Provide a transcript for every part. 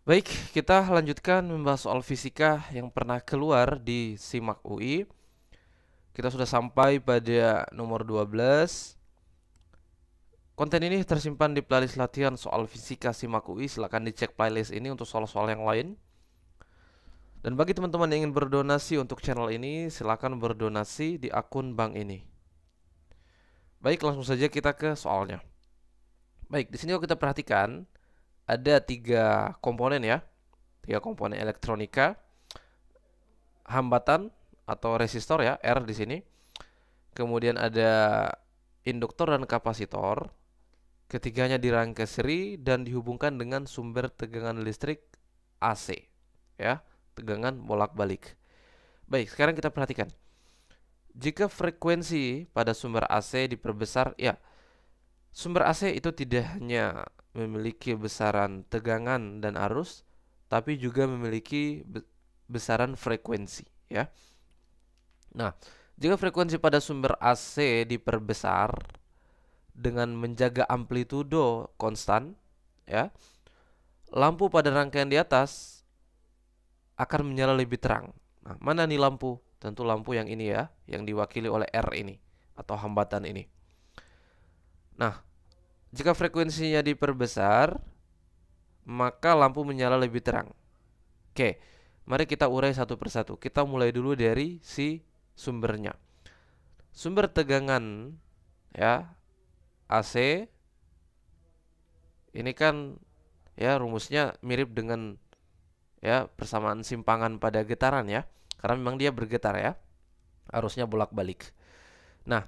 Baik, kita lanjutkan membahas soal fisika yang pernah keluar di SIMAK UI. Kita sudah sampai pada nomor 12. Konten ini tersimpan di playlist latihan soal fisika SIMAK UI. Silahkan dicek playlist ini untuk soal-soal yang lain. Dan bagi teman-teman yang ingin berdonasi untuk channel ini, silakan berdonasi di akun bank ini. Baik, langsung saja kita ke soalnya. Baik, di sini kalau kita perhatikan ada tiga komponen ya, tiga komponen elektronika, hambatan atau resistor ya, R di sini. Kemudian ada induktor dan kapasitor. Ketiganya dirangkai seri dan dihubungkan dengan sumber tegangan listrik AC, ya, tegangan bolak-balik. Baik, sekarang kita perhatikan. Jika frekuensi pada sumber AC diperbesar, ya, sumber AC itu tidak hanya memiliki besaran tegangan dan arus, tapi juga memiliki besaran frekuensi, ya. Nah, jika frekuensi pada sumber AC diperbesar dengan menjaga amplitudo konstan, ya, lampu pada rangkaian di atas akan menyala lebih terang. Nah, mana nih lampu? Tentu lampu yang ini ya, yang diwakili oleh R ini atau hambatan ini. Nah, jika frekuensinya diperbesar, maka lampu menyala lebih terang. Oke, mari kita urai satu persatu. Kita mulai dulu dari si sumbernya. Sumber tegangan ya, AC ini kan ya rumusnya mirip dengan ya persamaan simpangan pada getaran ya, karena memang dia bergetar ya, arusnya bolak-balik. Nah,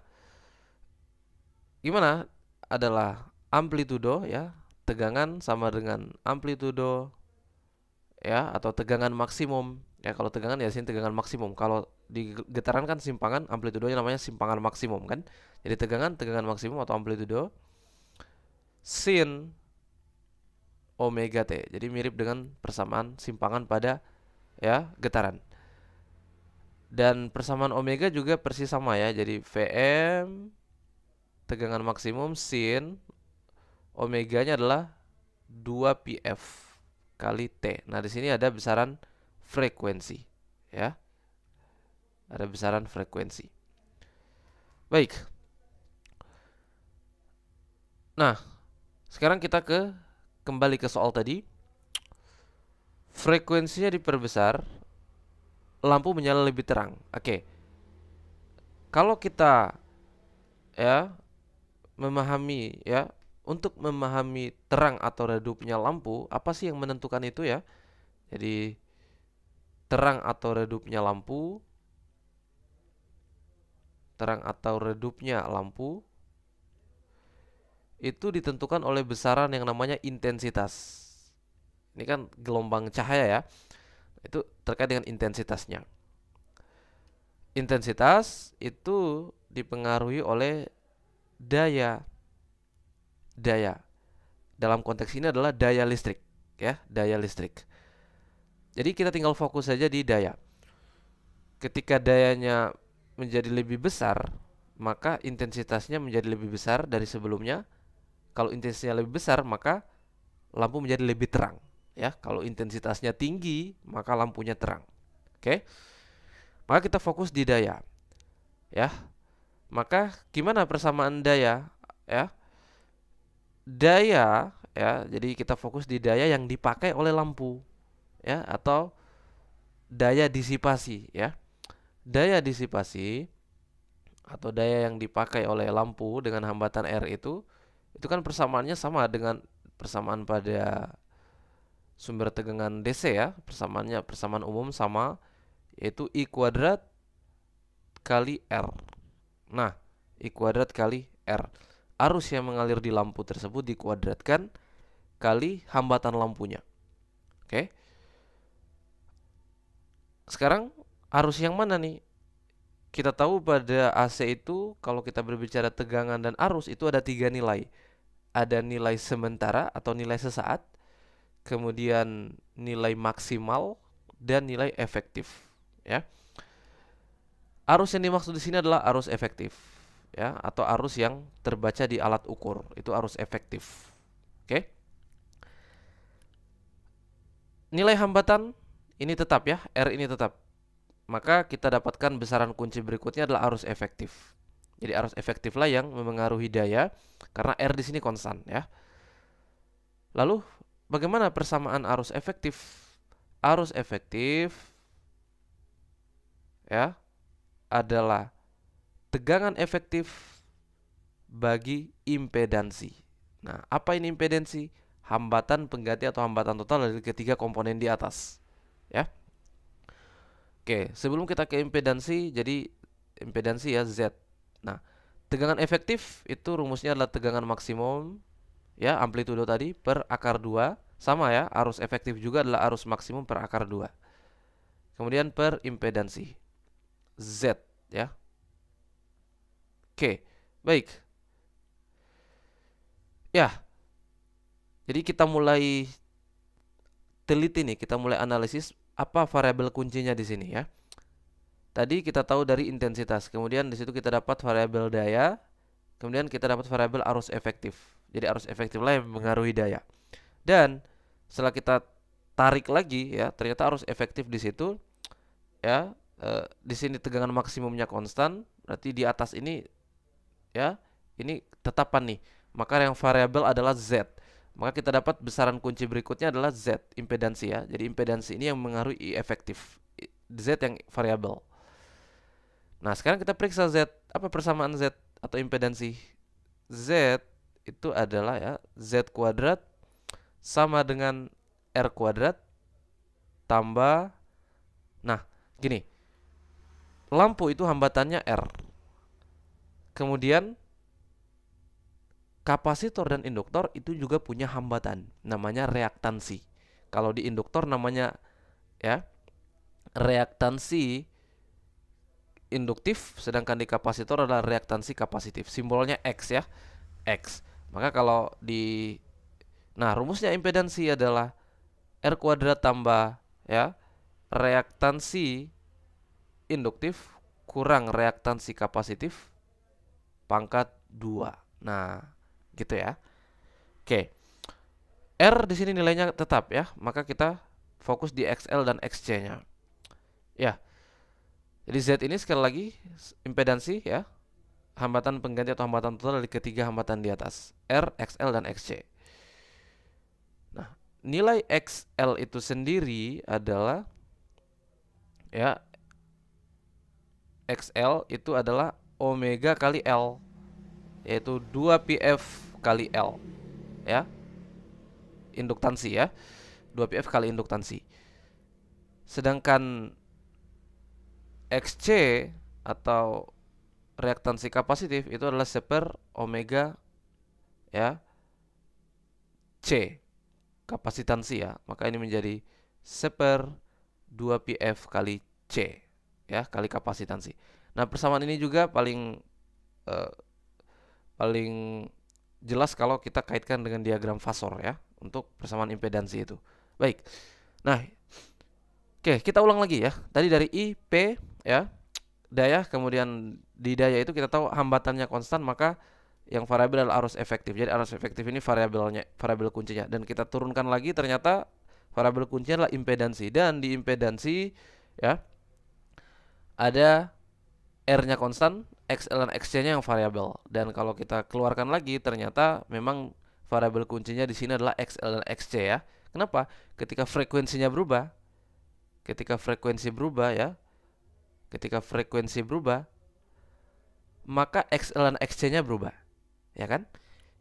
gimana adalah amplitudo ya, tegangan sama dengan amplitudo ya, atau tegangan maksimum ya. Kalau tegangan ya sini tegangan maksimum, kalau di getaran kan simpangan, amplitudonya namanya simpangan maksimum kan. Jadi tegangan maksimum atau amplitudo sin omega t. Jadi mirip dengan persamaan simpangan pada ya getaran. Dan persamaan omega juga persis sama ya. Jadi Vm tegangan maksimum sin omeganya adalah 2πf kali T. Nah, di sini ada besaran frekuensi ya. Ada besaran frekuensi. Baik. Nah, sekarang kita kembali ke soal tadi. Frekuensinya diperbesar, lampu menyala lebih terang. Oke. Kalau kita ya memahami ya, untuk memahami terang atau redupnya lampu, apa sih yang menentukan itu ya? Jadi terang atau redupnya lampu, terang atau redupnya lampu itu ditentukan oleh besaran yang namanya intensitas. Ini kan gelombang cahaya ya. Itu terkait dengan intensitasnya. Intensitas itu dipengaruhi oleh daya. Daya. Dalam konteks ini adalah daya listrik, ya, daya listrik. Jadi kita tinggal fokus saja di daya. Ketika dayanya menjadi lebih besar, maka intensitasnya menjadi lebih besar dari sebelumnya. Kalau intensitasnya lebih besar, maka lampu menjadi lebih terang. Ya, kalau intensitasnya tinggi, maka lampunya terang. Oke, maka kita fokus di daya. Ya, maka gimana persamaan daya? Ya, daya ya. Jadi kita fokus di daya yang dipakai oleh lampu, ya, atau daya disipasi ya. Daya disipasi atau daya yang dipakai oleh lampu dengan hambatan R itu kan persamaannya sama dengan persamaan pada sumber tegangan DC ya. Persamaannya persamaan umum sama, yaitu I kuadrat kali R. Nah, I kuadrat kali R. Arus yang mengalir di lampu tersebut dikuadratkan kali hambatan lampunya. Oke. Sekarang arus yang mana nih? Kita tahu pada AC itu kalau kita berbicara tegangan dan arus itu ada tiga nilai. Ada nilai sementara atau nilai sesaat, kemudian nilai maksimal dan nilai efektif. Ya, arus yang dimaksud di sini adalah arus efektif, ya, atau arus yang terbaca di alat ukur itu arus efektif. Oke. nilai hambatan ini tetap ya, R ini tetap. Maka kita dapatkan besaran kunci berikutnya adalah arus efektif. Jadi arus efektif lah yang memengaruhi daya karena R di sini konstan ya. Lalu bagaimana persamaan arus efektif? Arus efektif ya adalah tegangan efektif bagi impedansi. Nah, apa ini impedansi? Hambatan pengganti atau hambatan total dari ketiga komponen di atas. Ya. Oke, sebelum kita ke impedansi, jadi impedansi ya Z. Nah, tegangan efektif itu rumusnya adalah tegangan maksimum ya, amplitudo tadi per akar 2. Sama ya, arus efektif juga adalah arus maksimum per akar 2. Kemudian per impedansi Z ya. Oke, baik. Ya, jadi kita mulai teliti nih, kita mulai analisis apa variabel kuncinya di sini ya. Tadi kita tahu dari intensitas, kemudian di situ kita dapat variabel daya, kemudian kita dapat variabel arus efektif. Jadi arus efektif lah yang mengaruhi daya. Dan setelah kita tarik lagi ya, ternyata arus efektif di situ ya, di sini tegangan maksimumnya konstan, berarti di atas ini ya, ini tetapan nih. Maka yang variabel adalah Z. Maka kita dapat besaran kunci berikutnya adalah Z, impedansi ya. Jadi impedansi ini yang mengaruhi I efektif. Z yang variabel. Nah, sekarang kita periksa Z. Apa persamaan Z atau impedansi? Z itu adalah ya, Z kuadrat sama dengan R kuadrat tambah, nah gini, lampu itu hambatannya R. Kemudian kapasitor dan induktor itu juga punya hambatan, namanya reaktansi. Kalau di induktor namanya ya reaktansi induktif, sedangkan di kapasitor adalah reaktansi kapasitif. Simbolnya X ya, X. Maka kalau di, nah rumusnya impedansi adalah R kuadrat tambah ya reaktansi induktif kurang reaktansi kapasitif pangkat 2. Nah, gitu ya. Oke. R di sini nilainya tetap ya, maka kita fokus di XL dan XC-nya. Ya. Jadi Z ini sekali lagi impedansi ya, hambatan pengganti atau hambatan total dari ketiga hambatan di atas, R, XL dan XC. Nah, nilai XL itu sendiri adalah ya, XL itu adalah omega kali L, yaitu 2πf kali L ya, induktansi ya, 2πf kali induktansi. Sedangkan XC atau reaktansi kapasitif itu adalah seper omega ya C, kapasitansi ya, maka ini menjadi seper 2πf kali C ya, kali kapasitansi. Nah, persamaan ini juga paling jelas kalau kita kaitkan dengan diagram fasor ya, untuk persamaan impedansi itu. Baik. Nah, oke, kita ulang lagi ya. Tadi dari I, P ya, daya, kemudian di daya itu kita tahu hambatannya konstan, maka yang variabel adalah arus efektif. Jadi arus efektif ini variabel kuncinya, dan kita turunkan lagi, ternyata variabel kuncinya adalah impedansi, dan di impedansi ya ada R-nya konstan, XL dan XC-nya yang variabel. Dan kalau kita keluarkan lagi, ternyata memang variabel kuncinya di sini adalah XL dan XC ya. Kenapa? Ketika frekuensinya berubah, ketika frekuensi berubah, maka XL dan XC-nya berubah. Ya kan?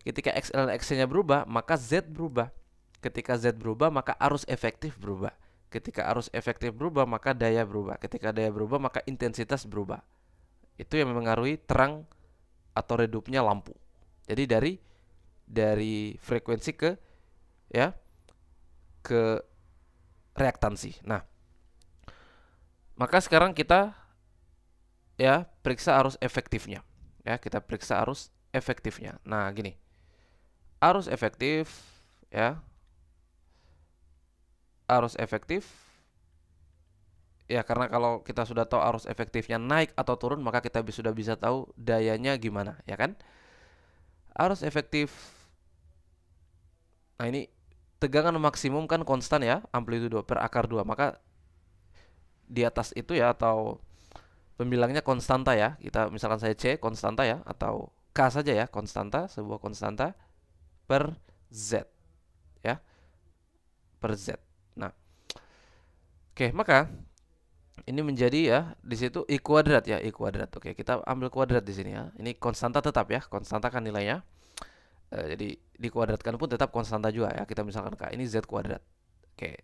Ketika XL dan XC-nya berubah, maka Z berubah. Ketika Z berubah, maka arus efektif berubah. Ketika arus efektif berubah, maka daya berubah. Ketika daya berubah, maka intensitas berubah. Itu yang mempengaruhi terang atau redupnya lampu. Jadi dari frekuensi ke ya ke reaktansi. Nah, maka sekarang kita ya periksa arus efektifnya. Ya, kita periksa arus efektifnya. Nah, gini. Arus efektif ya. Arus efektif ya, karena kalau kita sudah tahu arus efektifnya naik atau turun, maka kita sudah bisa tahu dayanya gimana, ya kan? Arus efektif. Nah, ini tegangan maksimum kan konstan ya, amplitudo per akar 2. Maka di atas itu ya, atau pembilangnya konstanta ya. Kita misalkan saya C konstanta ya, atau K saja ya, konstanta, sebuah konstanta per Z ya, per Z. Nah, oke, maka ini menjadi ya di situ I kuadrat ya, I kuadrat. Oke, kita ambil kuadrat di sini ya. Ini konstanta tetap ya, konstanta kan nilainya. Jadi dikuadratkan pun tetap konstanta juga ya. Kita misalkan K ini Z kuadrat. Oke.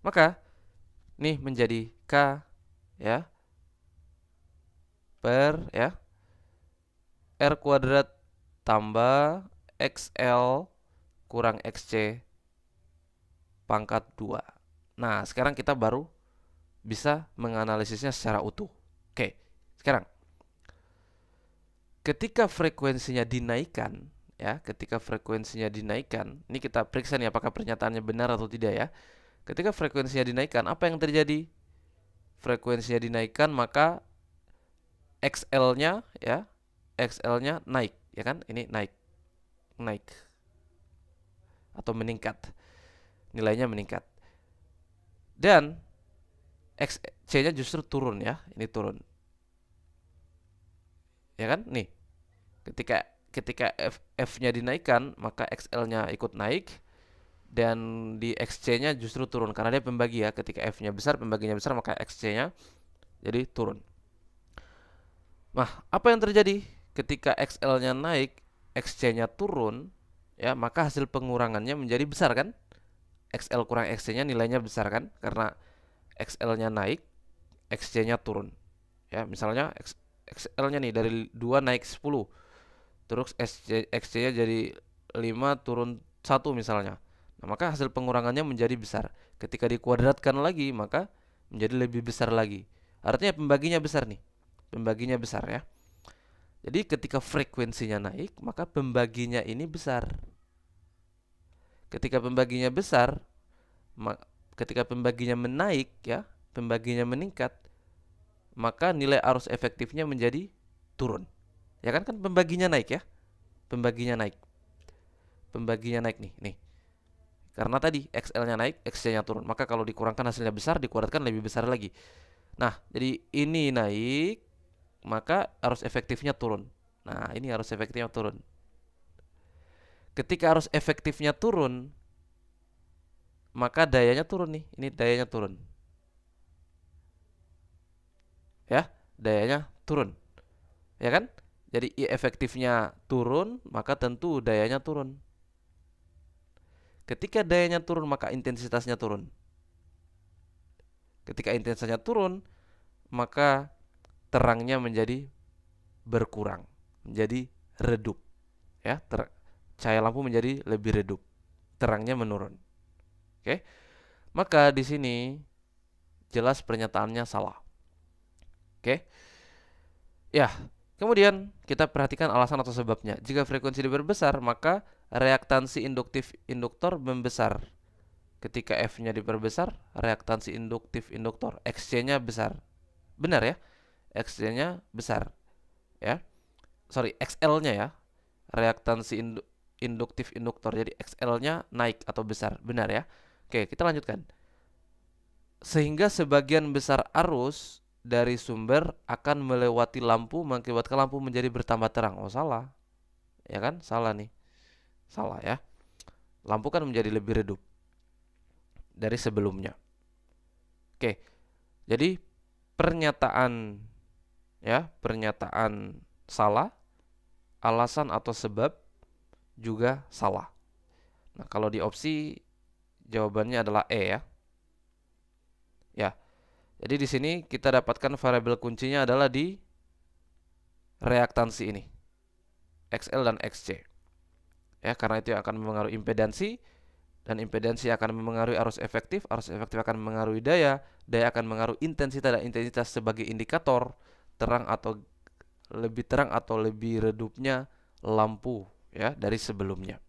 Maka nih menjadi K ya per ya R kuadrat tambah XL kurang XC pangkat 2. Nah, sekarang kita baru bisa menganalisisnya secara utuh. Oke, sekarang ketika frekuensinya dinaikkan ya, ketika frekuensinya dinaikkan, ini kita periksa nih apakah pernyataannya benar atau tidak ya. Ketika frekuensinya dinaikkan, apa yang terjadi? Frekuensinya dinaikkan, maka XL-nya ya, XL-nya naik, ya kan? Ini naik atau meningkat. Nilainya meningkat. Dan XC-nya justru turun ya, ini turun. Ya kan? Nih. Ketika F-nya dinaikkan, maka XL-nya ikut naik dan di XC-nya justru turun karena dia pembagi ya. Ketika F-nya besar, pembaginya besar, maka XC-nya jadi turun. Nah, apa yang terjadi ketika XL-nya naik, XC-nya turun, ya, maka hasil pengurangannya menjadi besar kan? XL kurang XC-nya nilainya besar kan? Karena XL-nya naik, XC-nya turun. Ya, misalnya XL-nya nih dari 2 naik 10. Terus XC-nya jadi 5 turun 1 misalnya. Nah, maka hasil pengurangannya menjadi besar. Ketika dikuadratkan lagi, maka menjadi lebih besar lagi. Artinya pembaginya besar nih. Pembaginya besar ya. Jadi ketika frekuensinya naik, maka pembaginya ini besar. Ketika pembaginya besar, ketika pembaginya menaik ya, pembaginya meningkat, maka nilai arus efektifnya menjadi turun. Ya kan pembaginya naik ya. Pembaginya naik. Pembaginya naik nih. Karena tadi XL-nya naik, XC-nya turun. Maka kalau dikurangkan hasilnya besar, dikuadratkan lebih besar lagi. Nah, jadi ini naik, maka arus efektifnya turun. Nah, ini arus efektifnya turun. Ketika arus efektifnya turun, maka dayanya turun nih. Ini dayanya turun. Ya, dayanya turun. Ya kan? Jadi I efektifnya turun, maka tentu dayanya turun. Ketika dayanya turun, maka intensitasnya turun. Ketika intensitasnya turun, maka terangnya menjadi berkurang, menjadi redup. Ya, cahaya lampu menjadi lebih redup. Terangnya menurun. Oke. Maka di sini jelas pernyataannya salah. Oke. Ya, kemudian kita perhatikan alasan atau sebabnya. Jika frekuensi diperbesar, maka reaktansi induktif induktor membesar. Ketika F-nya diperbesar, reaktansi induktif induktor XC-nya besar. Benar ya? XC-nya besar. Ya. Sorry, XL-nya ya. Reaktansi induktif induktor. Jadi XL-nya naik atau besar. Benar ya? Oke, kita lanjutkan. Sehingga sebagian besar arus dari sumber akan melewati lampu, mengakibatkan lampu menjadi bertambah terang. Oh, salah. Ya kan? Salah nih. Salah ya. Lampu kan menjadi lebih redup dari sebelumnya. Oke. Jadi pernyataan ya, pernyataan salah, alasan atau sebab juga salah. Nah, kalau di opsi jawabannya adalah E ya. Ya. Jadi di sini kita dapatkan variabel kuncinya adalah di reaktansi ini. XL dan XC. Ya, karena itu akan mempengaruhi impedansi dan impedansi akan mempengaruhi arus efektif akan mempengaruhi daya akan mempengaruhi intensitas dan intensitas sebagai indikator terang atau lebih redupnya lampu ya dari sebelumnya.